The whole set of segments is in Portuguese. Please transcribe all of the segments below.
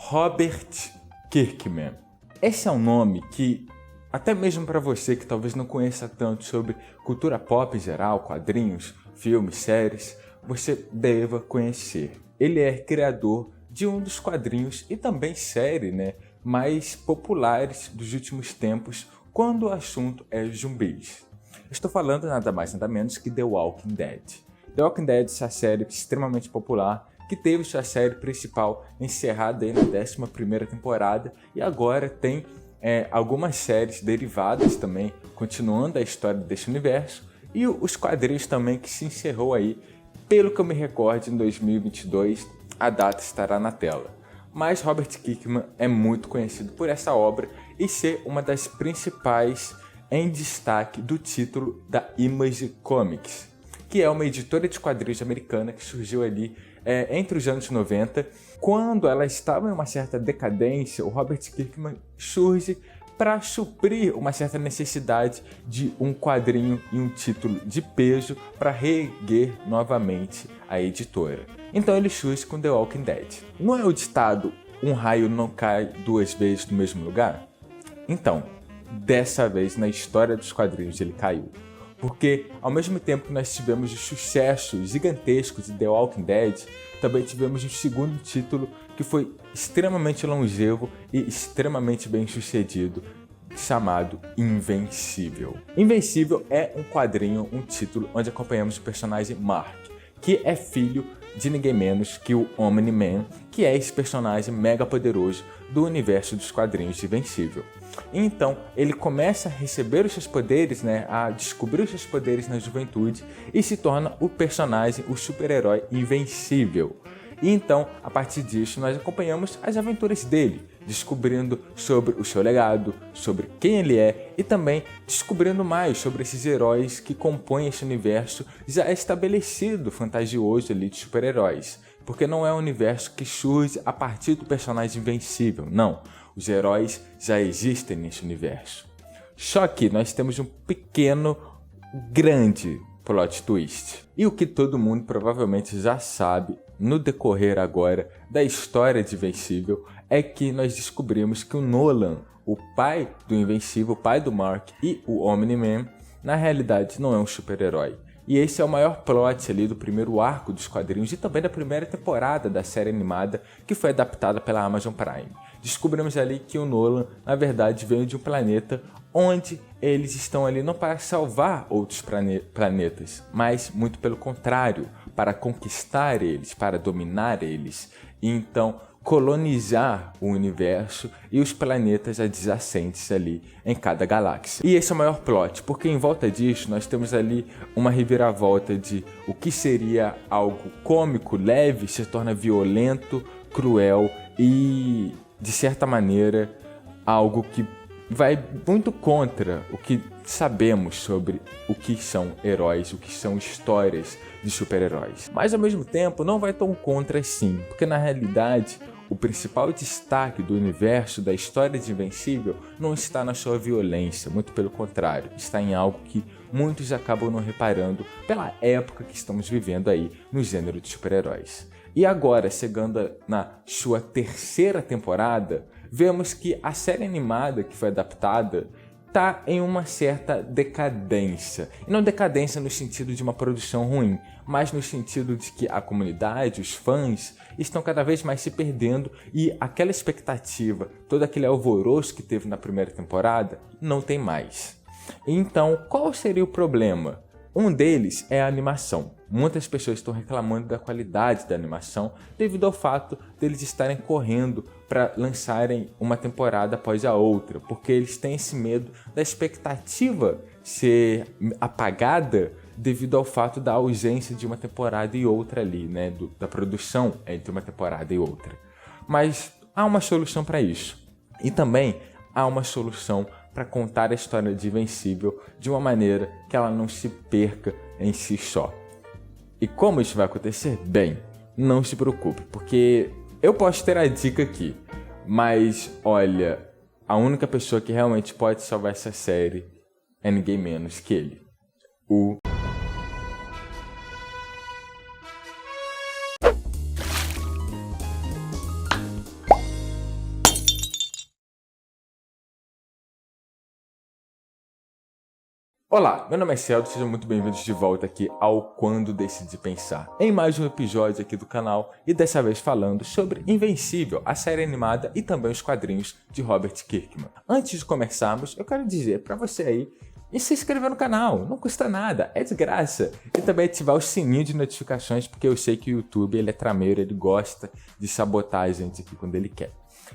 Robert Kirkman. Esse é um nome que, até mesmo para você que talvez não conheça tanto sobre cultura pop em geral, quadrinhos, filmes, séries, você deva conhecer. Ele é criador de um dos quadrinhos e também série, mais populares dos últimos tempos quando o assunto é zumbis. Estou falando nada mais nada menos que The Walking Dead. The Walking Dead é uma série extremamente popular que teve sua série principal encerrada aí na 11ª temporada e agora tem algumas séries derivadas também, continuando a história deste universo, e os quadrinhos também que se encerrou aí, pelo que eu me recordo, em 2022, a data estará na tela. Mas Robert Kirkman é muito conhecido por essa obra e ser uma das principais em destaque do título da Image Comics, que é uma editora de quadrinhos americana que surgiu ali entre os anos 90. Quando ela estava em uma certa decadência, o Robert Kirkman surge para suprir uma certa necessidade de um quadrinho e um título de peso para reerguer novamente a editora. Então ele surge com The Walking Dead. Não é o ditado, um raio não cai duas vezes no mesmo lugar? Então, dessa vez na história dos quadrinhos ele caiu. Porque ao mesmo tempo que nós tivemos o sucesso gigantesco de The Walking Dead, também tivemos um segundo título que foi extremamente longevo e extremamente bem sucedido, chamado Invencível. Invencível é um quadrinho, um título onde acompanhamos o personagem Mark, que é filho de ninguém menos que o Omni-Man, que é esse personagem mega poderoso do universo dos quadrinhos de Invencível. Então ele começa a receber os seus poderes, a descobrir os seus poderes na juventude e se torna o personagem, o super-herói Invencível. E então, a partir disso, nós acompanhamos as aventuras dele, descobrindo sobre o seu legado, sobre quem ele é e também descobrindo mais sobre esses heróis que compõem esse universo já estabelecido, fantasioso ali de super-heróis. Porque não é um universo que surge a partir do personagem invencível, não. Os heróis já existem nesse universo. Só que nós temos um pequeno, grande plot twist. E o que todo mundo provavelmente já sabe no decorrer agora da história de Invencível é que nós descobrimos que o Nolan, o pai do Invencível, o pai do Mark e o Omni-Man, na realidade não é um super-herói. E esse é o maior plot ali do primeiro arco dos quadrinhos e também da primeira temporada da série animada que foi adaptada pela Amazon Prime. Descobrimos ali que o Nolan, na verdade, veio de um planeta onde eles estão ali não para salvar outros planetas, mas muito pelo contrário, para conquistar eles, para dominar eles. E então colonizar o universo e os planetas adjacentes ali em cada galáxia. E esse é o maior plot, porque em volta disso nós temos ali uma reviravolta de o que seria algo cômico, leve, se torna violento, cruel e, de certa maneira, algo que vai muito contra o que sabemos sobre o que são heróis, o que são histórias de super-heróis. Mas ao mesmo tempo não vai tão contra assim, porque na realidade o principal destaque do universo da história de Invencível não está na sua violência, muito pelo contrário, está em algo que muitos acabam não reparando pela época que estamos vivendo aí no gênero de super-heróis. E agora, chegando na sua 3ª temporada, vemos que a série animada que foi adaptada está em uma certa decadência. E não decadência no sentido de uma produção ruim, mas no sentido de que a comunidade, os fãs, estão cada vez mais se perdendo e aquela expectativa, todo aquele alvoroço que teve na primeira temporada, não tem mais. Então, qual seria o problema? Um deles é a animação. Muitas pessoas estão reclamando da qualidade da animação devido ao fato deles estarem correndo para lançarem uma temporada após a outra, porque eles têm esse medo da expectativa ser apagada devido ao fato da ausência de uma temporada e outra ali, da produção entre uma temporada e outra. Mas há uma solução para isso. E também há uma solução para contar a história de Invencível de uma maneira que ela não se perca em si só. E como isso vai acontecer? Bem, não se preocupe, porque eu posso ter a dica aqui, mas olha, a única pessoa que realmente pode salvar essa série é ninguém menos que ele, o Olá, meu nome é Celso, sejam muito bem-vindos de volta aqui ao Quando Decidi Pensar, em mais um episódio aqui do canal e dessa vez falando sobre Invencível, a série animada e também os quadrinhos de Robert Kirkman. Antes de começarmos, eu quero dizer para você aí e se inscrever no canal, não custa nada, é de graça. E também ativar o sininho de notificações, porque eu sei que o YouTube ele é trameiro, ele gosta de sabotar a gente aqui quando ele quer.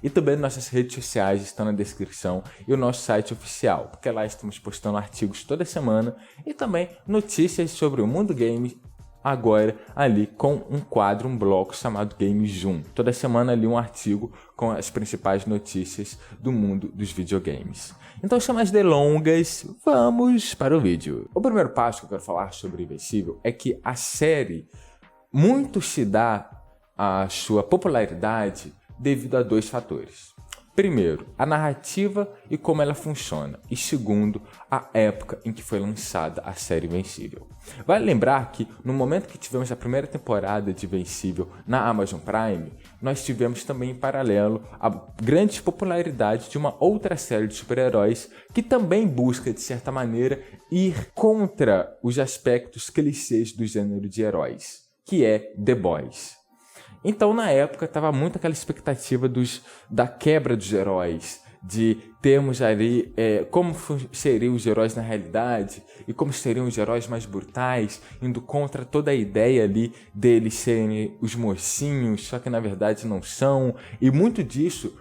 E também nossas redes sociais estão na descrição e o nosso site oficial, porque lá estamos postando artigos toda semana e também notícias sobre o mundo game agora ali com um quadro, um bloco chamado Game Zoom. Toda semana ali um artigo com as principais notícias do mundo dos videogames. Então, sem mais delongas, vamos para o vídeo. O primeiro passo que eu quero falar sobre Invencível é que a série muito se dá a sua popularidade devido a dois fatores. Primeiro, a narrativa e como ela funciona. E segundo, a época em que foi lançada a série Invencível. Vale lembrar que no momento que tivemos a primeira temporada de Invencível na Amazon Prime, nós tivemos também em paralelo a grande popularidade de uma outra série de super-heróis que também busca, de certa maneira, ir contra os aspectos clichês do gênero de heróis, que é The Boys. Então, na época, estava muito aquela expectativa da quebra dos heróis, de termos ali como seriam os heróis na realidade e como seriam os heróis mais brutais, indo contra toda a ideia ali deles serem os mocinhos, só que na verdade não são, e muito disso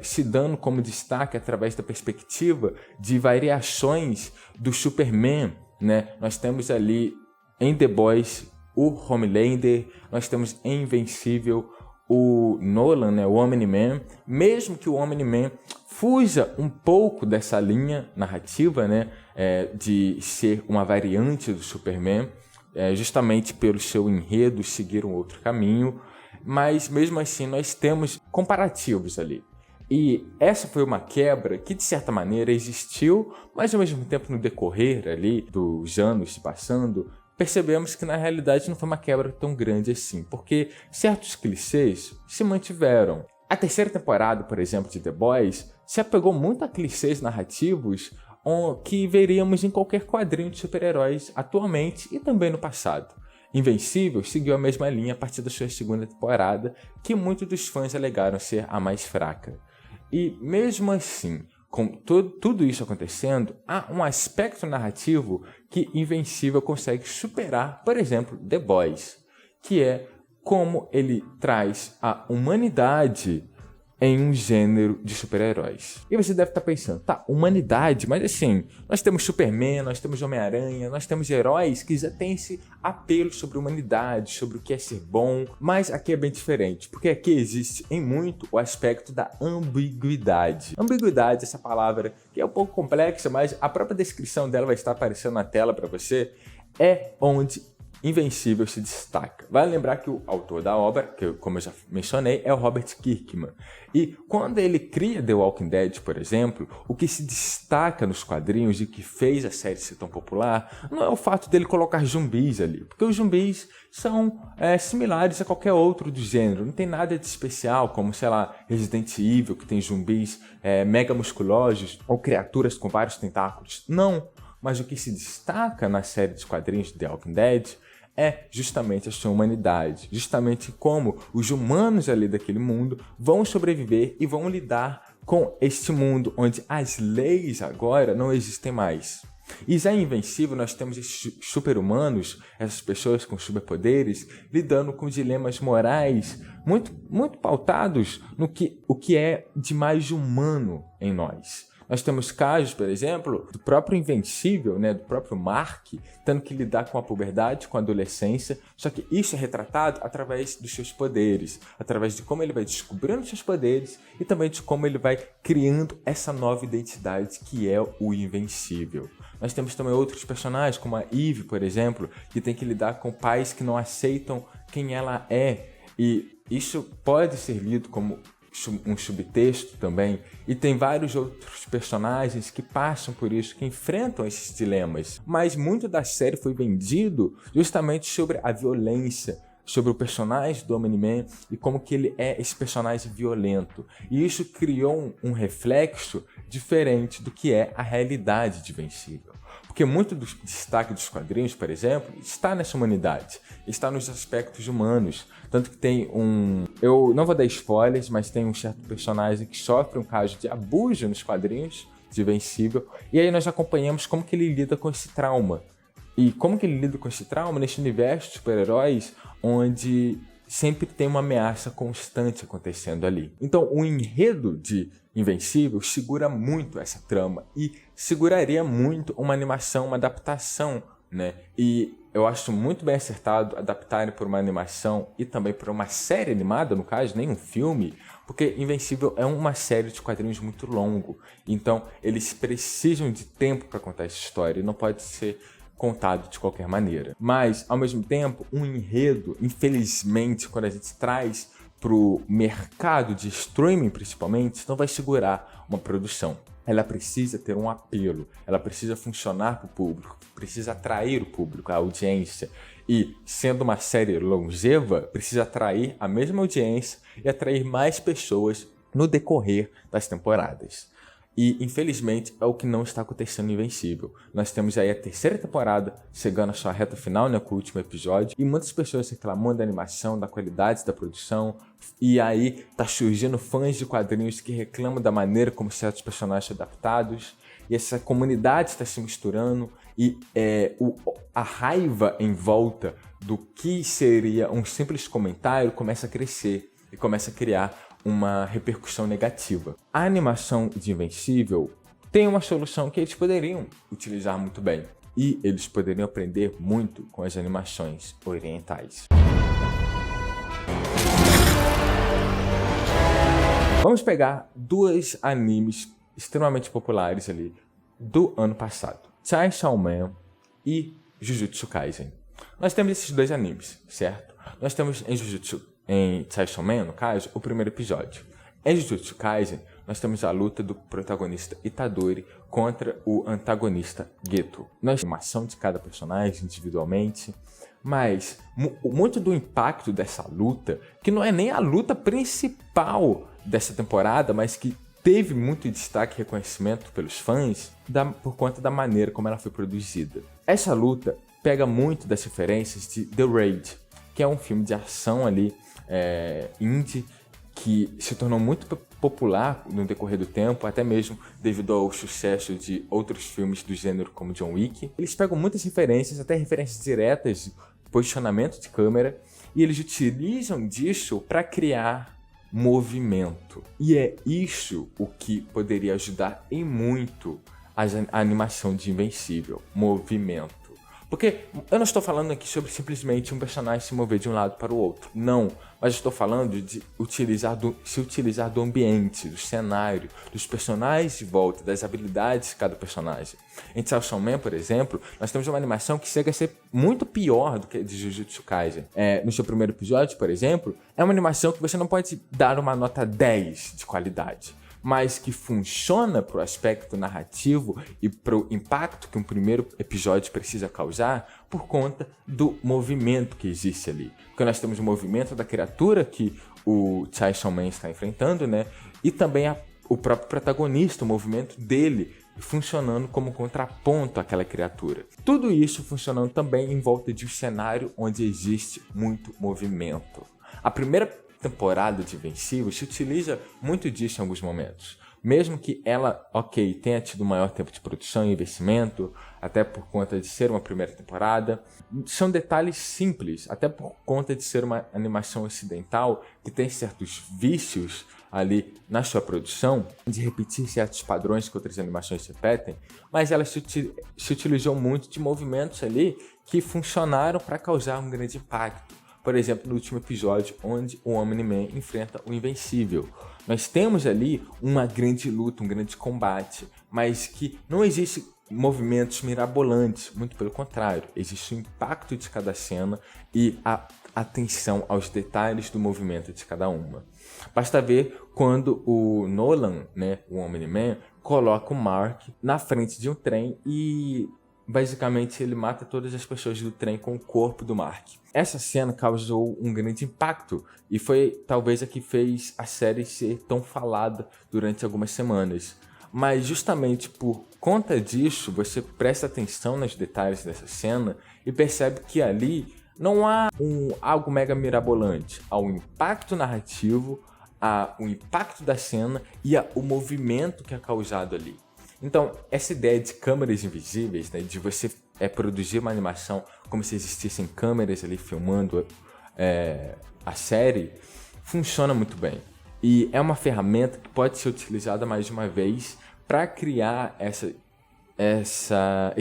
se dando como destaque através da perspectiva de variações do Superman, né? Nós temos ali em The Boys o Homelander, nós temos em Invencível o Nolan, né, o Omni-Man, mesmo que o Omni-Man fuja um pouco dessa linha narrativa, né, de ser uma variante do Superman, justamente pelo seu enredo seguir um outro caminho, mas mesmo assim nós temos comparativos ali. E essa foi uma quebra que de certa maneira existiu, mas ao mesmo tempo no decorrer ali dos anos se passando, percebemos que na realidade não foi uma quebra tão grande assim, porque certos clichês se mantiveram. A terceira temporada, por exemplo, de The Boys, se apegou muito a clichês narrativos que veríamos em qualquer quadrinho de super-heróis atualmente e também no passado. Invencível seguiu a mesma linha a partir da sua segunda temporada, que muitos dos fãs alegaram ser a mais fraca. E mesmo assim, com tudo isso acontecendo, há um aspecto narrativo que Invencível consegue superar, por exemplo, The Boys, que é como ele traz a humanidade em um gênero de super-heróis. E você deve estar pensando, tá, humanidade, mas assim, nós temos Superman, nós temos Homem-Aranha, nós temos heróis que já têm esse apelo sobre a humanidade, sobre o que é ser bom, mas aqui é bem diferente, porque aqui existe em muito o aspecto da ambiguidade. Ambiguidade, essa palavra que é um pouco complexa, mas a própria descrição dela vai estar aparecendo na tela para você, é onde Invencível se destaca. Vale lembrar que o autor da obra, que como eu já mencionei, é o Robert Kirkman. E quando ele cria The Walking Dead, por exemplo, o que se destaca nos quadrinhos e que fez a série ser tão popular não é o fato dele colocar zumbis ali, porque os zumbis são similares a qualquer outro do gênero. Não tem nada de especial, como, sei lá, Resident Evil, que tem zumbis mega musculosos ou criaturas com vários tentáculos. Não. Mas o que se destaca na série de quadrinhos de The Walking Dead é justamente a sua humanidade, justamente como os humanos ali daquele mundo vão sobreviver e vão lidar com este mundo onde as leis agora não existem mais. E já em Invencível nós temos esses super-humanos, essas pessoas com superpoderes, lidando com dilemas morais muito pautados no o que é de mais humano em nós. Nós temos casos, por exemplo, do próprio Invencível, né, do próprio Mark, tendo que lidar com a puberdade, com a adolescência, só que isso é retratado através dos seus poderes, através de como ele vai descobrindo seus poderes e também de como ele vai criando essa nova identidade que é o Invencível. Nós temos também outros personagens, como a Eve, por exemplo, que tem que lidar com pais que não aceitam quem ela é, e isso pode ser lido como um subtexto também, e tem vários outros personagens que passam por isso, que enfrentam esses dilemas. Mas muito da série foi vendido justamente sobre a violência, sobre o personagem do Omni-Man e como que ele é esse personagem violento. E isso criou um reflexo diferente do que é a realidade de Invencível. Porque muito do destaque dos quadrinhos, por exemplo, está nessa humanidade, está nos aspectos humanos. Tanto que tem eu não vou dar spoilers, mas tem um certo personagem que sofre um caso de abuso nos quadrinhos de Invencível, e aí nós acompanhamos como que ele lida com esse trauma. E como que ele lida com esse trauma nesse universo de super-heróis onde sempre tem uma ameaça constante acontecendo ali. Então, o enredo de Invencível segura muito essa trama e seguraria muito uma animação, uma adaptação, né? E eu acho muito bem acertado adaptarem por uma animação e também por uma série animada, no caso, nem um filme, porque Invencível é uma série de quadrinhos muito longo. Então, eles precisam de tempo para contar essa história e não pode ser contado de qualquer maneira. Mas, ao mesmo tempo, um enredo, infelizmente, quando a gente traz para o mercado de streaming, principalmente, não vai segurar uma produção. Ela precisa ter um apelo, ela precisa funcionar para o público, precisa atrair o público, a audiência. E, sendo uma série longeva, precisa atrair a mesma audiência e atrair mais pessoas no decorrer das temporadas. E, infelizmente, é o que não está acontecendo em Invencível. Nós temos aí a terceira temporada chegando à sua reta final, né, com o último episódio, e muitas pessoas reclamando da animação, da qualidade da produção, e aí tá surgindo fãs de quadrinhos que reclamam da maneira como certos personagens são adaptados, e essa comunidade está se misturando, e a raiva em volta do que seria um simples comentário começa a crescer e começa a criar uma repercussão negativa. A animação de Invencível tem uma solução que eles poderiam utilizar muito bem. E eles poderiam aprender muito com as animações orientais. Vamos pegar dois animes extremamente populares ali do ano passado. Chainsaw Man e Jujutsu Kaisen. Nós temos esses dois animes, certo? Nós temos em Chainsaw Man, no caso, o primeiro episódio. Em Jujutsu Kaisen, nós temos a luta do protagonista Itadori contra o antagonista Geto. Nós temos uma ação de cada personagem individualmente, mas muito do impacto dessa luta, que não é nem a luta principal dessa temporada, mas que teve muito destaque e reconhecimento pelos fãs por conta da maneira como ela foi produzida. Essa luta pega muito das referências de The Raid, que é um filme de ação ali, indie, que se tornou muito popular no decorrer do tempo, até mesmo devido ao sucesso de outros filmes do gênero como John Wick. Eles pegam muitas referências, até referências diretas de posicionamento de câmera, e eles utilizam disso para criar movimento. E é isso o que poderia ajudar em muito a animação de Invencível, movimento. Porque eu não estou falando aqui sobre simplesmente um personagem se mover de um lado para o outro. Não, mas estou falando de se utilizar do ambiente, do cenário, dos personagens de volta, das habilidades de cada personagem. Em Chainsaw Man, por exemplo, nós temos uma animação que chega a ser muito pior do que a de Jujutsu Kaisen. No seu primeiro episódio, por exemplo, é uma animação que você não pode dar uma nota 10 de qualidade, mas que funciona para o aspecto narrativo e para o impacto que um primeiro episódio precisa causar por conta do movimento que existe ali. Porque nós temos o movimento da criatura que o Chainsaw Man está enfrentando, né? E também o próprio protagonista, o movimento dele funcionando como contraponto àquela criatura. Tudo isso funcionando também em volta de um cenário onde existe muito movimento. A primeira temporada de Invencível se utiliza muito disso em alguns momentos. Mesmo que ela, tenha tido maior tempo de produção e investimento, até por conta de ser uma primeira temporada, são detalhes simples, até por conta de ser uma animação ocidental que tem certos vícios ali na sua produção, de repetir certos padrões que outras animações repetem, mas ela se utilizou muito de movimentos ali que funcionaram para causar um grande impacto. Por exemplo, no último episódio, onde o Omni-Man enfrenta o Invencível. Nós temos ali uma grande luta, um grande combate, mas que não existe movimentos mirabolantes, muito pelo contrário. Existe o impacto de cada cena e a atenção aos detalhes do movimento de cada uma. Basta ver quando o Nolan, né, o Omni-Man, coloca o Mark na frente de um trem e basicamente ele mata todas as pessoas do trem com o corpo do Mark. Essa cena causou um grande impacto e foi talvez a que fez a série ser tão falada durante algumas semanas. mas justamente por conta disso, você presta atenção nos detalhes dessa cena e percebe que ali não há algo mega mirabolante. Há um impacto narrativo, há o impacto da cena e há o movimento que é causado ali. Então, essa ideia de câmeras invisíveis, né, de você produzir uma animação como se existissem câmeras ali filmando a série, funciona muito bem. E é uma ferramenta que pode ser utilizada mais de uma vez para criar esse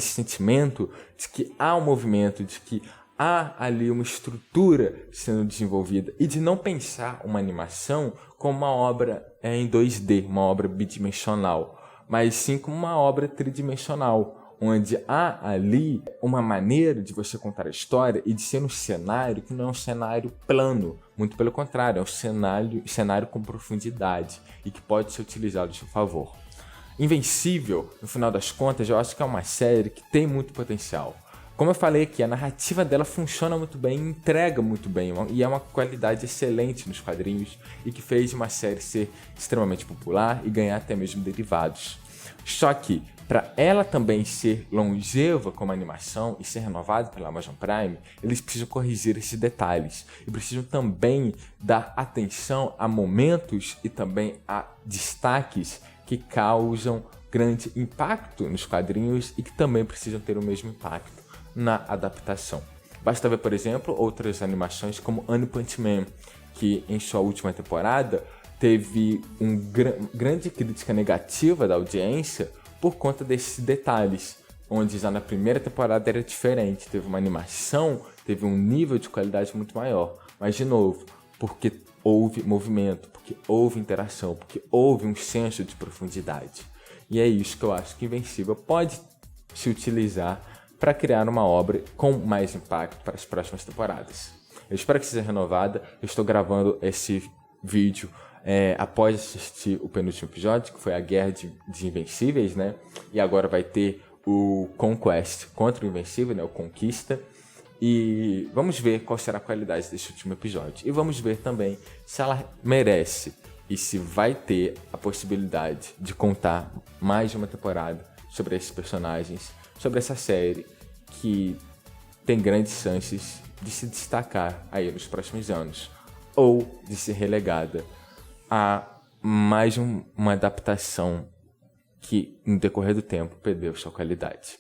sentimento de que há um movimento, de que há ali uma estrutura sendo desenvolvida e de não pensar uma animação como uma obra em 2D, uma obra bidimensional, mas sim como uma obra tridimensional, onde há ali uma maneira de você contar a história e de ser um cenário que não é um cenário plano, muito pelo contrário, é um cenário com profundidade e que pode ser utilizado a seu favor. Invencível, no final das contas, eu acho que é uma série que tem muito potencial. Como eu falei aqui, a narrativa dela funciona muito bem, entrega muito bem e é uma qualidade excelente nos quadrinhos e que fez uma série ser extremamente popular e ganhar até mesmo derivados. Só que, para ela também ser longeva como animação e ser renovada pela Amazon Prime, eles precisam corrigir esses detalhes e precisam também dar atenção a momentos e também a destaques que causam grande impacto nos quadrinhos e que também precisam ter o mesmo impacto na adaptação. Basta ver, por exemplo, outras animações como One Punch Man, que em sua última temporada teve grande crítica negativa da audiência por conta desses detalhes, onde já na primeira temporada era diferente, teve uma animação, teve um nível de qualidade muito maior, mas de novo, porque houve movimento, porque houve interação, porque houve um senso de profundidade. E é isso que eu acho que Invencível pode se utilizar para criar uma obra com mais impacto para as próximas temporadas. Eu espero que seja renovada. Eu estou gravando esse vídeo após assistir o penúltimo episódio, que foi a Guerra de Invencíveis, né? E agora vai ter o Conquest contra o Invencível, né? O Conquista. E vamos ver qual será a qualidade desse último episódio. E vamos ver também se ela merece e se vai ter a possibilidade de contar mais de uma temporada sobre esses personagens, sobre essa série que tem grandes chances de se destacar aí nos próximos anos ou de ser relegada a mais uma adaptação que no decorrer do tempo perdeu sua qualidade.